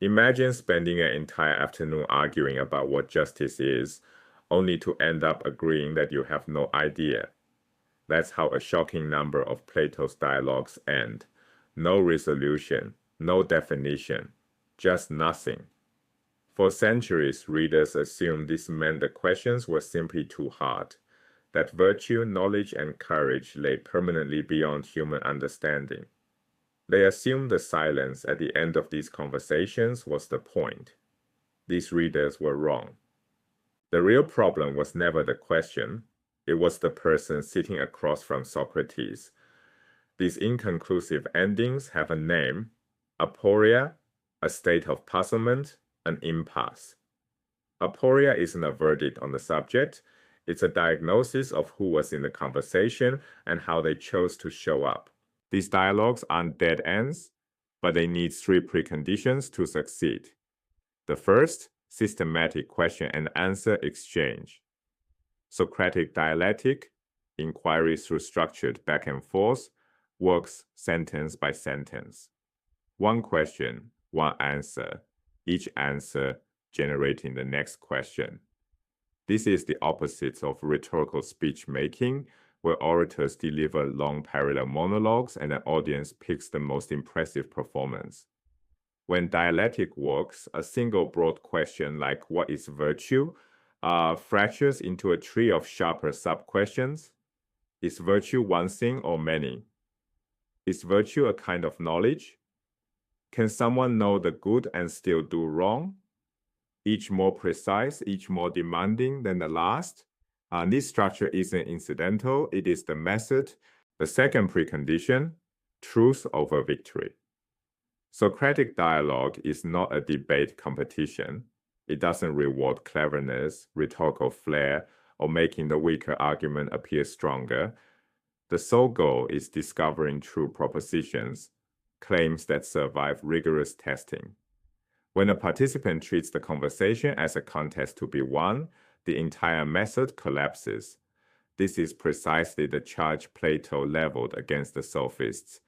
Imagine spending an entire afternoon arguing about what justice is, only to end up agreeing that you have no idea. That's how a shocking number of Plato's dialogues end. No resolution, no definition, just nothing. For centuries, readers assumed this meant the questions were simply too hard, that virtue, knowledge, and courage lay permanently beyond human understanding. They assumed the silence at the end of these conversations was the point. These readers were wrong. The real problem was never the question, it was the person sitting across from Socrates. These inconclusive endings have a name: aporia, a state of puzzlement, an impasse. Aporia isn't a verdict on the subject, it's a diagnosis of who was in the conversation and how they chose to show up. These dialogues aren't dead ends, but they need three preconditions to succeed. The first, systematic question and answer exchange. Socratic dialectic, inquiry through structured back and forth, works sentence by sentence. One question, one answer, each answer generating the next question. This is the opposite of rhetorical speech making, where orators deliver long parallel monologues and an audience picks the most impressive performance. When dialectic works, a single broad question like what is virtue fractures into a tree of sharper sub-questions. Is virtue one thing or many? Is virtue a kind of knowledge? Can someone know the good and still do wrong? Each more precise, each more demanding than the last. This structure isn't incidental, it is the method. The second precondition, truth over victory. Socratic dialogue is not a debate competition. It doesn't reward cleverness, rhetorical flair, or making the weaker argument appear stronger. The sole goal is discovering true propositions, claims that survive rigorous testing. When a participant treats the conversation as a contest to be won, the entire method collapses. This is precisely the charge Plato leveled against the sophists,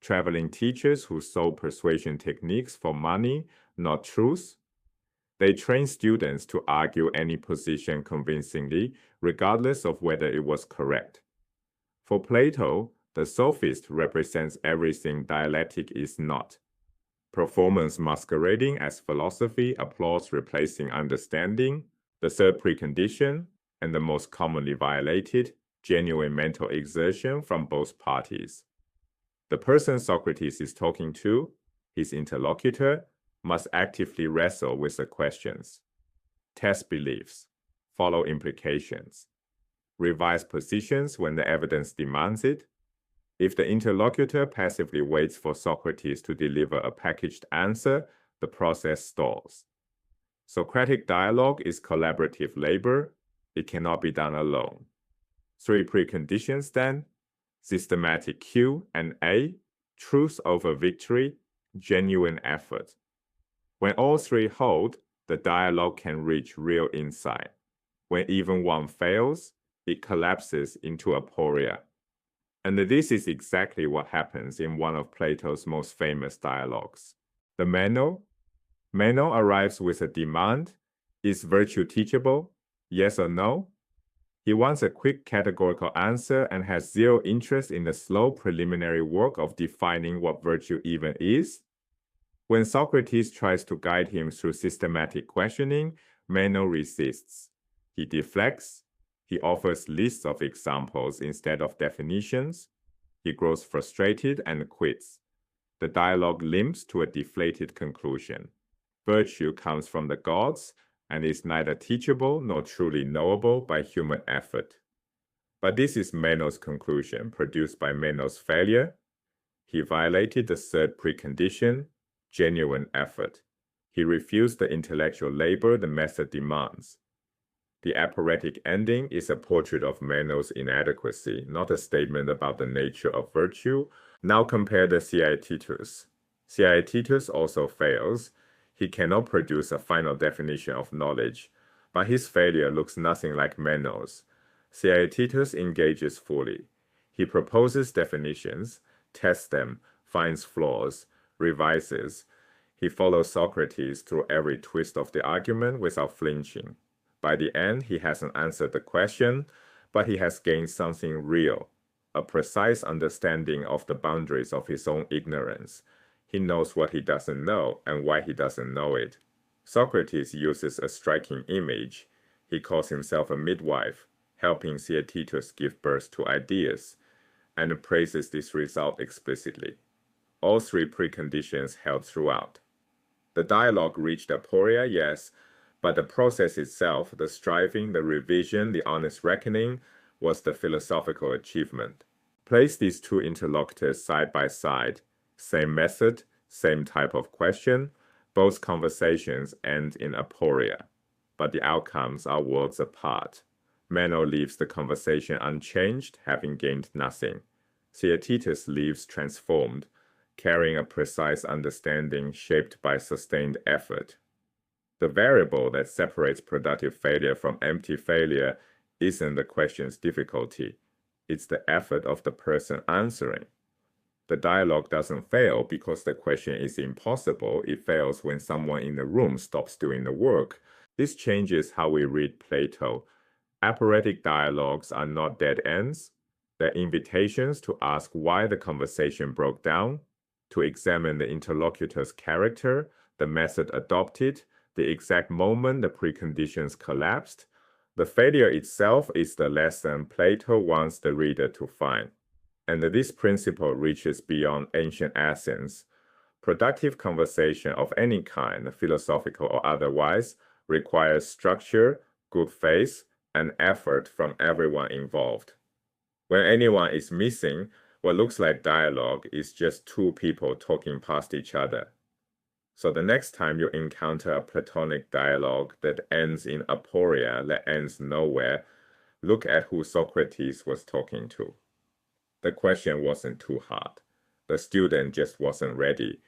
traveling teachers who sold persuasion techniques for money, not truth. They trained students to argue any position convincingly, regardless of whether it was correct. For Plato, the sophist represents everything dialectic is not. Performance masquerading as philosophy, applause replacing understanding, the third precondition, and the most commonly violated, genuine mental exertion from both parties. The person Socrates is talking to, his interlocutor, must actively wrestle with the questions, test beliefs, follow implications, revise positions when the evidence demands it. If the interlocutor passively waits for Socrates to deliver a packaged answer, the process stalls. Socratic dialogue is collaborative labor. It cannot be done alone. Three preconditions then: systematic Q and A, truth over victory, genuine effort. When all three hold, the dialogue can reach real insight. When even one fails, it collapses into aporia. And this is exactly what happens in one of Plato's most famous dialogues. The Meno. Meno arrives with a demand: is virtue teachable? Yes or no? He wants a quick categorical answer and has zero interest in the slow preliminary work of defining what virtue even is. When Socrates tries to guide him through systematic questioning, Meno resists. He deflects. He offers lists of examples instead of definitions. He grows frustrated and quits. The dialogue limps to a deflated conclusion. Virtue comes from the gods and is neither teachable nor truly knowable by human effort. But this is Meno's conclusion, produced by Meno's failure. He violated the third precondition, genuine effort. He refused the intellectual labor the method demands. The aporetic ending is a portrait of Meno's inadequacy, not a statement about the nature of virtue. Now compare the Theaetetus. Theaetetus also fails. He cannot produce a final definition of knowledge, but his failure looks nothing like Meno's. Theaetetus engages fully. He proposes definitions, tests them, finds flaws, revises. He follows Socrates through every twist of the argument without flinching. By the end, he hasn't answered the question, but he has gained something real, a precise understanding of the boundaries of his own ignorance. He knows what he doesn't know and why he doesn't know it. Socrates uses a striking image. He calls himself a midwife, helping Theaetetus give birth to ideas, and praises this result explicitly. All three preconditions held throughout. The dialogue reached Aporia, yes, but the process itself, the striving, the revision, the honest reckoning, was the philosophical achievement. Place these two interlocutors side by side, same method, same type of question, both conversations end in aporia, but the outcomes are worlds apart. Meno leaves the conversation unchanged, having gained nothing. Theaetetus leaves transformed, carrying a precise understanding shaped by sustained effort. The variable that separates productive failure from empty failure isn't the question's difficulty, it's the effort of the person answering. The dialogue doesn't fail because the question is impossible. It fails when someone in the room stops doing the work. This changes how we read Plato. Aporetic dialogues are not dead ends. They're invitations to ask why the conversation broke down, to examine the interlocutor's character, the method adopted, the exact moment the preconditions collapsed. The failure itself is the lesson Plato wants the reader to find. And this principle reaches beyond ancient Athens. Productive conversation of any kind, philosophical or otherwise, requires structure, good faith, and effort from everyone involved. When anyone is missing, what looks like dialogue is just two people talking past each other. So the next time you encounter a Platonic dialogue that ends in aporia, that ends nowhere, look at who Socrates was talking to. The question wasn't too hard. The student just wasn't ready.